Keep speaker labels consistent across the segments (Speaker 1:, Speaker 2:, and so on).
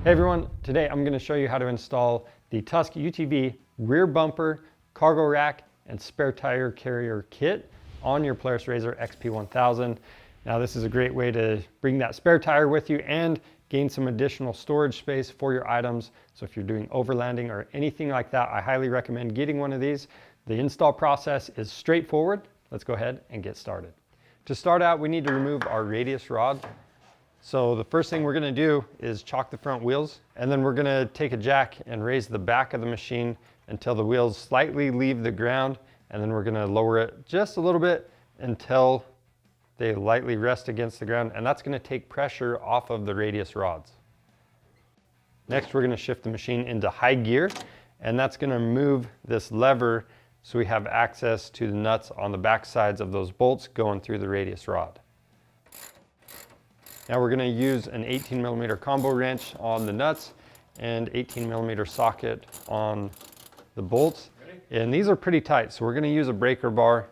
Speaker 1: Hey everyone, today I'm going to show you how to install the Tusk UTV rear bumper, cargo rack, and spare tire carrier kit on your Polaris RZR XP 1000. Now this is a great way to bring that spare tire with you and gain some additional storage space for your items. So if you're doing overlanding or anything like that, I highly recommend getting one of these. The install process is straightforward. Let's go ahead and get started. To start out, we need to remove our radius rod. So the first thing we're going to do is chock the front wheels, and then we're going to take a jack and raise the back of the machine until the wheels slightly leave the ground, and then we're going to lower it just a little bit until they lightly rest against the ground, and that's going to take pressure off of the radius rods. Next, we're going to shift the machine into high gear, and that's going to move this lever so we have access to the nuts on the back sides of those bolts going through the radius rod. Now we're going to use an 18mm combo wrench on the nuts and 18mm socket on the bolts. And these are pretty tight, so we're going to use a breaker bar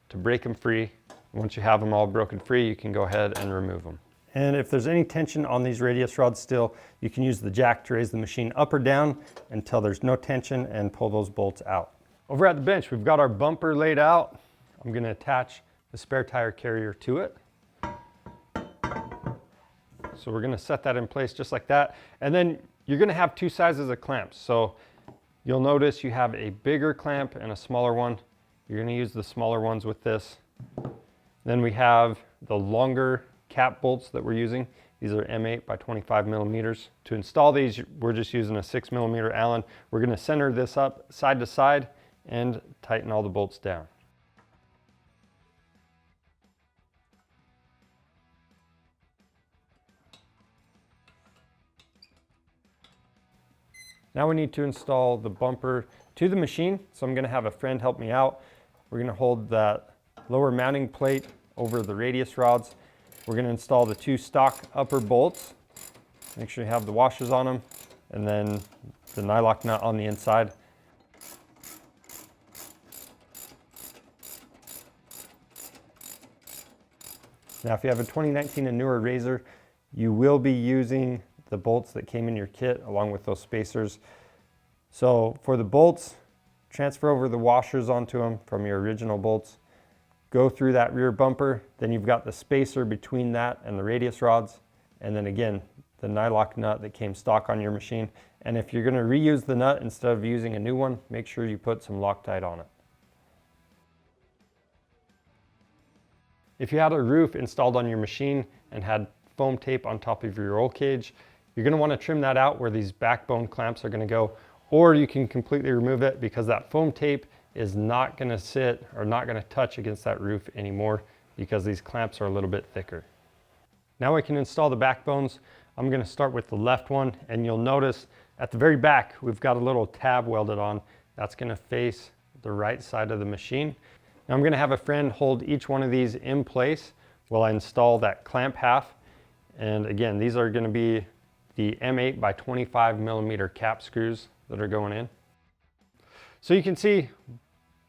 Speaker 1: to break them free. Once you have them all broken free, you can go ahead and remove them. And if there's any tension on these radius rods still, you can use the jack to raise the machine up or down until there's no tension and pull those bolts out. Over at the bench, we've got our bumper laid out. I'm going to attach the spare tire carrier to it. So we're going to set that in place just like that. And then you're going to have two sizes of clamps. So you'll notice you have a bigger clamp and a smaller one. You're going to use the smaller ones with this. Then we have the longer cap bolts that we're using. These are M8 by 25mm. To install these, we're just using a 6mm Allen. We're going to center this up side to side and tighten all the bolts down. Now we need to install the bumper to the machine, so I'm going to have a friend help me out. We're going to hold that lower mounting plate over the radius rods. We're going to install the two stock upper bolts. Make sure you have the washers on them, and then the nylock nut on the inside. Now if you have a 2019 and newer RZR, you will be using the bolts that came in your kit along with those spacers. So for the bolts, transfer over the washers onto them from your original bolts. Go through that rear bumper, then you've got the spacer between that and the radius rods, and then again the nylock nut that came stock on your machine. And if you're going to reuse the nut instead of using a new one, make sure you put some Loctite on it. If you had a roof installed on your machine and had foam tape on top of your roll cage, you're going to want to trim that out where these backbone clamps are going to go, or you can completely remove it because that foam tape is not going to sit or not going to touch against that roof anymore because these clamps are a little bit thicker. Now we can install the backbones. I'm going to start with the left one, and you'll notice at the very back we've got a little tab welded on. That's going to face the right side of the machine. Now I'm going to have a friend hold each one of these in place while I install that clamp half. And again, these are going to be the M8 by 25mm cap screws that are going in. So you can see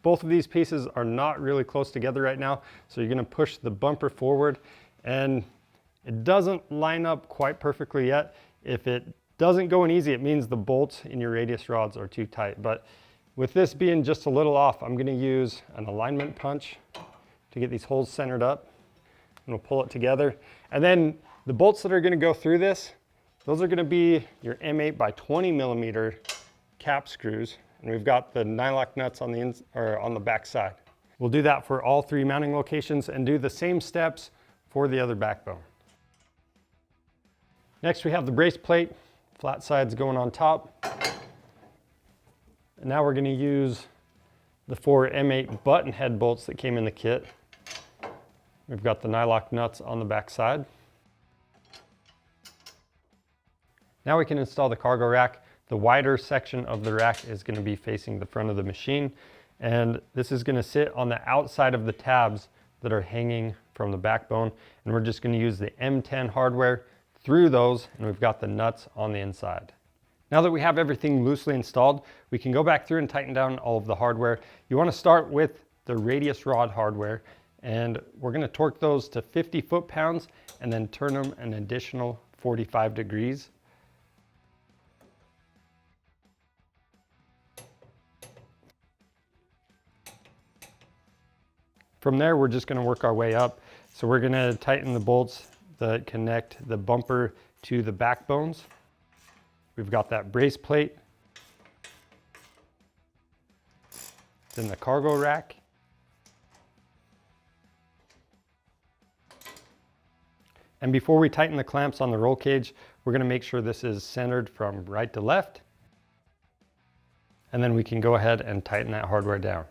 Speaker 1: both of these pieces are not really close together right now. So you're going to push the bumper forward, and it doesn't line up quite perfectly yet. If it doesn't go in easy, it means the bolts in your radius rods are too tight. But with this being just a little off, I'm going to use an alignment punch to get these holes centered up, and we'll pull it together. And then the bolts that are going to go through this, those are going to be your M8 by 20mm cap screws, and we've got the nylock nuts on the back side. We'll do that for all three mounting locations and do the same steps for the other backbone. Next we have the brace plate, flat sides going on top. And now we're going to use the 4 M8 button head bolts that came in the kit. We've got the nylock nuts on the back side. Now we can install the cargo rack. The wider section of the rack is going to be facing the front of the machine, and this is going to sit on the outside of the tabs that are hanging from the backbone, and we're just going to use the M10 hardware through those, and we've got the nuts on the inside. Now that we have everything loosely installed, we can go back through and tighten down all of the hardware. You want to start with the radius rod hardware, and we're going to torque those to 50 foot-pounds and then turn them an additional 45 degrees. From there, we're just gonna work our way up. So we're gonna tighten the bolts that connect the bumper to the backbones. We've got that brace plate, then the cargo rack, and before we tighten the clamps on the roll cage, we're gonna make sure this is centered from right to left, and then we can go ahead and tighten that hardware down.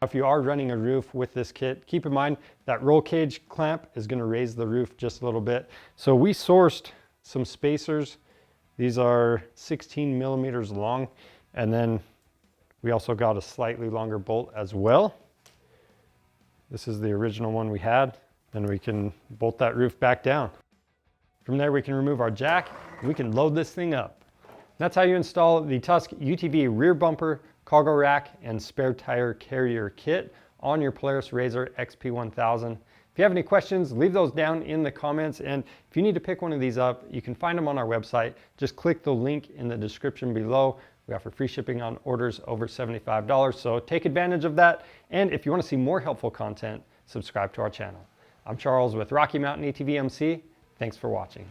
Speaker 1: If you are running a roof with this kit, keep in mind that roll cage clamp is going to raise the roof just a little bit. So we sourced some spacers. These are 16 millimeters long, and then we also got a slightly longer bolt as well. This is the original one we had. Then we can bolt that roof back down. From there, we can remove our jack and we can load this thing up. That's how you install the Tusk UTV rear bumper, cargo rack, and spare tire carrier kit on your Polaris RZR XP 1000. If you have any questions, leave those down in the comments. And if you need to pick one of these up, you can find them on our website. Just click the link in the description below. We offer free shipping on orders over $75. So take advantage of that. And if you want to see more helpful content, subscribe to our channel. I'm Charles with Rocky Mountain ATV MC. Thanks for watching.